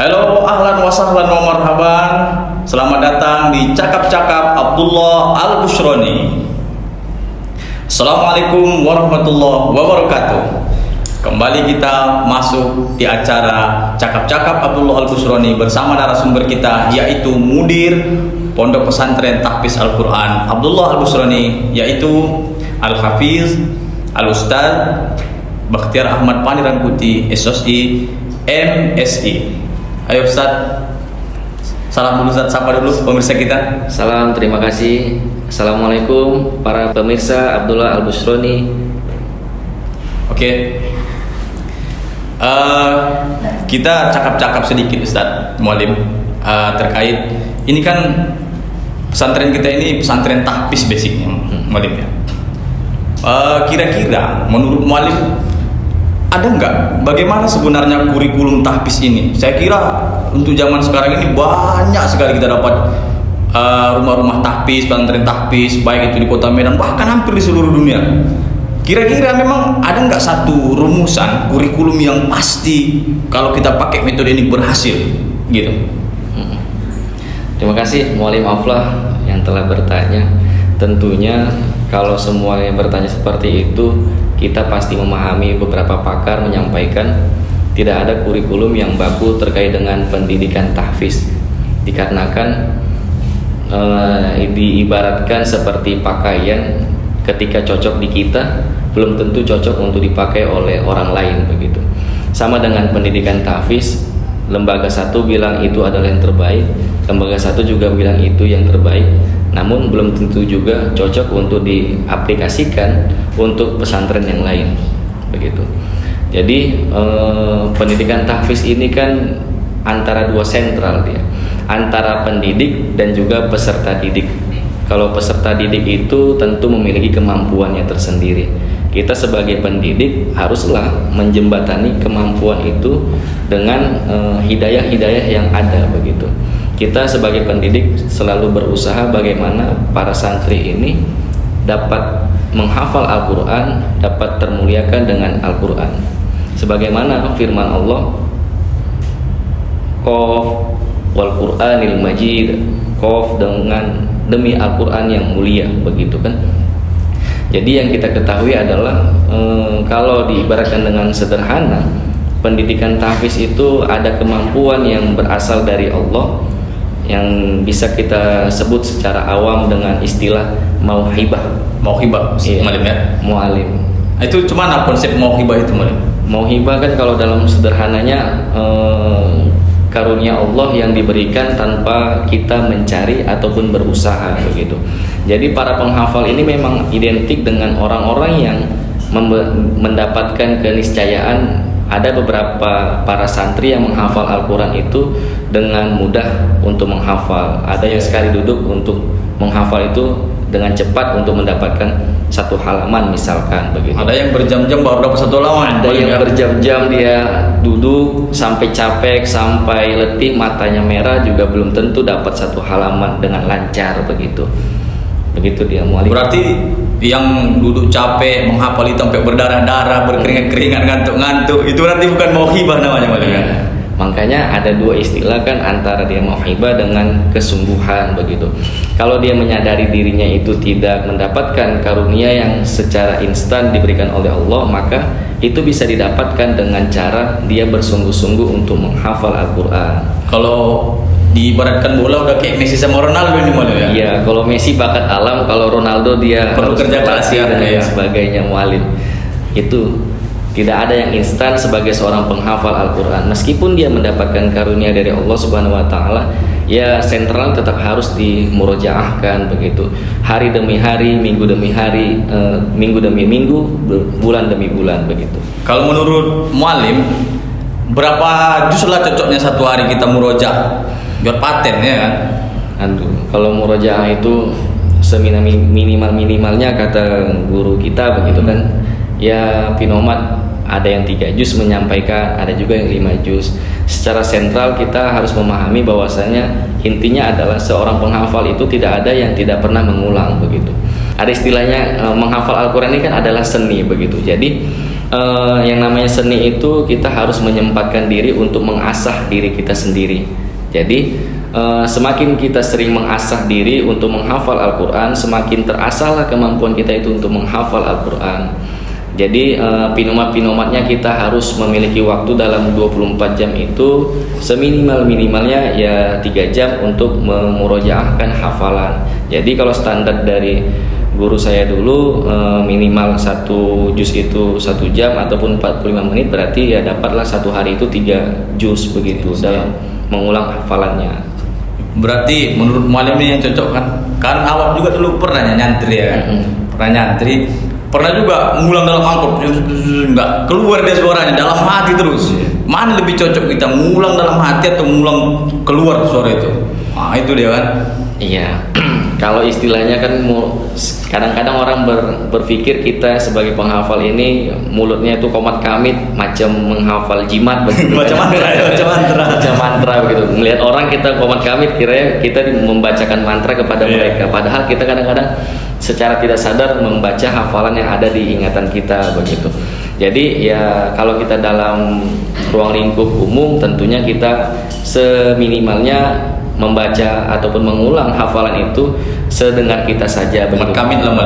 Halo, ahlan wa sahlan wa marhaban. Selamat datang di Cakap-Cakap Abdullah Al-Busroni. Assalamualaikum warahmatullahi wabarakatuh. Kembali kita masuk di acara Cakap-Cakap Abdullah Al-Busroni bersama narasumber kita, yaitu Mudir Pondok Pesantren Tahfiz Al-Quran Abdullah Al-Busroni, yaitu Al-Hafiz Al-Ustaz Bakhtiar Ahmad Panirangkuti, SOSI, MSI. Ayo Ustaz, salam dulu Ustaz, sapa dulu pemirsa kita. Salam, terima kasih. Assalamualaikum para pemirsa Abdullah Al-Busroni. Oke. Kita cakap-cakap sedikit Ustaz Mualim, terkait ini kan pesantren kita ini pesantren tahfiz basicnya Mualim ya. Kira-kira menurut Mualim ada nggak bagaimana sebenarnya kurikulum tahfiz ini? Saya kira untuk zaman sekarang ini banyak sekali kita dapat rumah-rumah tahfiz, pesantren tahfiz, baik itu di Kota Medan bahkan hampir di seluruh dunia. Kira-kira memang ada nggak satu rumusan kurikulum yang pasti kalau kita pakai metode ini berhasil gitu? Terima kasih Mualim Aflah yang telah bertanya. Tentunya kalau semua yang bertanya seperti itu, kita pasti memahami beberapa pakar menyampaikan tidak ada kurikulum yang baku terkait dengan pendidikan tahfiz, dikarenakan diibaratkan seperti pakaian, ketika cocok di kita belum tentu cocok untuk dipakai oleh orang lain begitu. Sama dengan pendidikan tahfiz, lembaga satu bilang itu adalah yang terbaik, lembaga satu juga bilang itu yang terbaik, namun belum tentu juga cocok untuk diaplikasikan untuk pesantren yang lain begitu. Jadi pendidikan tahfiz ini kan antara dua sentral dia, antara pendidik dan juga peserta didik. Kalau peserta didik itu tentu memiliki kemampuannya tersendiri. Kita sebagai pendidik haruslah menjembatani kemampuan itu dengan hidayah-hidayah yang ada begitu. Kita sebagai pendidik selalu berusaha bagaimana para santri ini dapat menghafal Al-Quran, dapat termuliakan dengan Al-Quran. Sebagaimana firman Allah, Qaf wal Qur'anil Majid, Qaf dengan demi Al-Quran yang mulia begitu kan. Jadi yang kita ketahui adalah kalau diibaratkan dengan sederhana, pendidikan tahfiz itu ada kemampuan yang berasal dari Allah yang bisa kita sebut secara awam dengan istilah mauhibah. Mauhibah, iya, Mualim ya? Mualim. Itu cuma konsep mauhibah itu Mualim? Mauhibah kan kalau dalam sederhananya karunia Allah yang diberikan tanpa kita mencari ataupun berusaha begitu. Jadi para penghafal ini memang identik dengan orang-orang yang mendapatkan keniscayaan. Ada beberapa para santri yang menghafal Al-Quran itu dengan mudah untuk menghafal. Ada yang sekali duduk untuk menghafal itu dengan cepat untuk mendapatkan satu halaman misalkan begitu. Ada yang berjam-jam baru dapat satu halaman. Ada yang berjam-jam dia duduk sampai capek, sampai letih, matanya merah juga belum tentu dapat satu halaman dengan lancar begitu. Begitu dia Mualim. Berarti yang duduk capek menghafal itu sampai berdarah-darah, berkeringat-keringat, ngantuk-ngantuk, itu nanti bukan mauhibah namanya Mualim ya. Makanya ada dua istilah kan antara dia mauhibah dengan kesungguhan begitu. Kalau dia menyadari dirinya itu tidak mendapatkan karunia yang secara instan diberikan oleh Allah, maka itu bisa didapatkan dengan cara dia bersungguh-sungguh untuk menghafal Al-Quran. Kalau diibaratkan bola udah kayak Messi sama Ronaldo ini Mualim ya? Iya, kalau Messi bakat alam, kalau Ronaldo dia perlu kerja keras ya, dan lain sebagainya Mualim. Itu tidak ada yang instan sebagai seorang penghafal Al-Quran. Meskipun dia mendapatkan karunia dari Allah Subhanahu Wa Taala, ya sentral tetap harus dimurojaahkan begitu. Hari demi hari, minggu demi hari, minggu demi minggu, bulan demi bulan begitu. Kalau menurut Mualim, berapa juz lah cocoknya satu hari kita murojaah biar paten ya kan? Aduh, kalau murojaah itu seminimal-minimalnya kata guru kita begitu kan, ya pinomat ada yang 3 juz menyampaikan, ada juga yang 5 juz. Secara sentral kita harus memahami bahwasanya intinya adalah seorang penghafal itu tidak ada yang tidak pernah mengulang begitu. Ada istilahnya menghafal Al-Quran ini kan adalah seni begitu. Jadi yang namanya seni itu kita harus menyempatkan diri untuk mengasah diri kita sendiri. Jadi semakin kita sering mengasah diri untuk menghafal Al-Quran, semakin terasahlah kemampuan kita itu untuk menghafal Al-Quran. Jadi pinomat-pinomatnya kita harus memiliki waktu dalam 24 jam itu seminimal-minimalnya ya 3 jam untuk memurojaahkan hafalan. Jadi kalau standar dari guru saya dulu minimal 1 juz itu 1 jam ataupun 45 menit, berarti ya dapatlah 1 hari itu 3 juz begitu dalam mengulang hafalannya. Berarti menurut mualim ini yang cocok kan? Karena awak juga dulu pernah nyantri ya kan? Pernah nyantri, pernah juga ngulang dalam angkot, nggak keluar dia suaranya, dalam hati terus. Mana lebih cocok kita, ngulang dalam hati atau ngulang keluar suara itu? Nah itu dia kan? Iya. Kalau istilahnya kan kadang-kadang orang berpikir kita sebagai penghafal ini mulutnya itu komat kamit macam menghafal jimat begitu. Macam mantra ya, Macam mantra begitu. Melihat orang kita komat kamit, kira kita membacakan mantra kepada mereka. Padahal kita kadang-kadang secara tidak sadar membaca hafalan yang ada di ingatan kita begitu. Jadi ya kalau kita dalam ruang lingkup umum tentunya kita seminimalnya membaca ataupun mengulang hafalan itu sedengar kita saja. Komat kamit lah,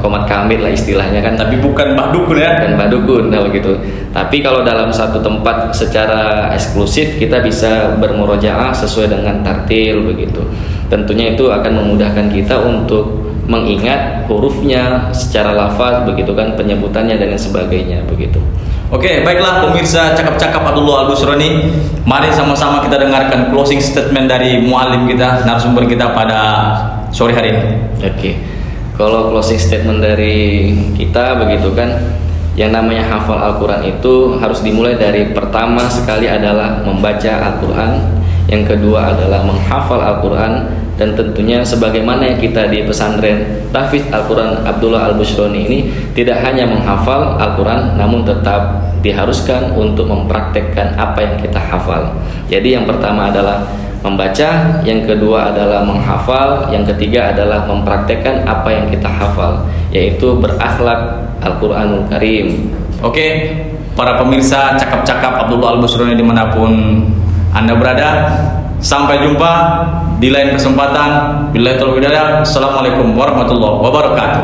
komat kamit lah istilahnya kan. Tapi bukan mbah dukun ya? Dan mbah dukun nah begitu. Tapi kalau dalam satu tempat secara eksklusif kita bisa bermurojaah sesuai dengan tartil begitu. Tentunya itu akan memudahkan kita untuk mengingat hurufnya secara lafaz begitu kan, penyebutannya dan sebagainya begitu. Oke, baiklah pemirsa cakap-cakap Abdullah Al-Busroni, mari sama-sama kita dengarkan closing statement dari muallim kita, narasumber kita pada sore hari ini. Oke. Kalau closing statement dari kita begitu kan, yang namanya hafal Al-Quran itu harus dimulai dari pertama sekali adalah membaca Al-Quran, yang kedua adalah menghafal Al-Quran, dan tentunya sebagaimana yang kita di pesantren Tahfiz Al-Quran Abdullah Al-Busroni ini tidak hanya menghafal Al-Quran, namun tetap diharuskan untuk mempraktekkan apa yang kita hafal. Jadi yang pertama adalah membaca, yang kedua adalah menghafal, yang ketiga adalah mempraktekkan apa yang kita hafal, yaitu berakhlak Al-Quranul Karim. Oke, para pemirsa cakap-cakap Abdullah Al-Busroni dimanapun Anda berada, sampai jumpa di lain kesempatan. Billahi taufiq wal hidayah. Assalamualaikum warahmatullahi wabarakatuh.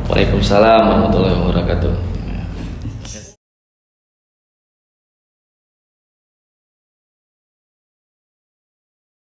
Waalaikumsalam warahmatullahi wabarakatuh.